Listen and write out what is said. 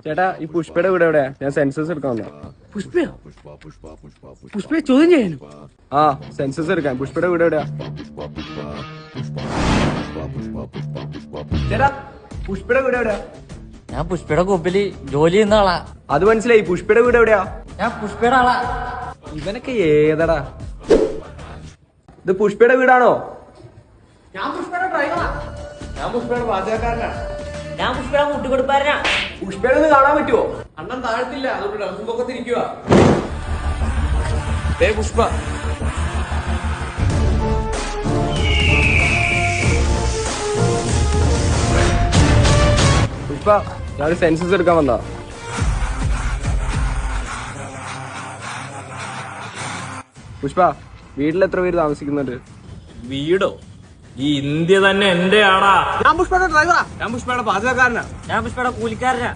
ചേട്ടാ ഈ പുഷ്പയുടെ വീട് എവിടെയാ? ഞാൻ സെൻസസ് എടുക്കാൻ വന്നാ. പുഷ്പയോ? പുഷ്പയെ ചോദ്യം ചെയ്യാനോ? ആ സെൻസസ് എടുക്കാൻ. പുഷ്പയുടെ വീട് എവിടെയാ? ചേട്ടാ പുഷ്പയുടെ വീട് എവിടെയാ? ഞാൻ പുഷ്പയുടെ കൂപ്പില് ജോലി ചെയ്യുന്ന ആളാ. അത് മനസ്സിലായി. പുഷ്പയുടെ വീട് എവിടെയാ? ഞാൻ പുഷ്പയുടെ ആളാ. ഇവനൊക്കെ ഏതടാ? ഇത് പുഷ്പയുടെ വീടാണോ? ഞാൻ പുഷ്പയുടെ ഡ്രൈവറാ. ഞാൻ പുഷ്പയുടെ പാചകക്കാരനാ. ഞാൻ പുഷ്പയുടെ കൂട്ടുകൊടുപ്പാരനാ. പുഷ്പയുടെ ഒന്ന് കാണാൻ പറ്റുമോ? അണ്ണൻ താഴ്ത്തില്ല, അതുകൊണ്ട് ഡ്രസ്സും പൊക്കത്തിരിക്കുക. പുഷ്പ പുഷ്പ ഞാൻ സെൻസസ് എടുക്കാൻ വന്നാ. പുഷ്പ വീട്ടിൽ എത്ര പേര് താമസിക്കുന്നുണ്ട്? വീടോ? ഈ ഇന്ത്യ തന്നെ എന്റെ ആടാ. ഞാൻ പുഷ്പയുടെ ഡ്രൈവറാ. ഞാൻ പുഷ്പയുടെ പാചകക്കാരനാ. ഞാൻ പുഷ്പയുടെ കൂലിക്കാരനാ.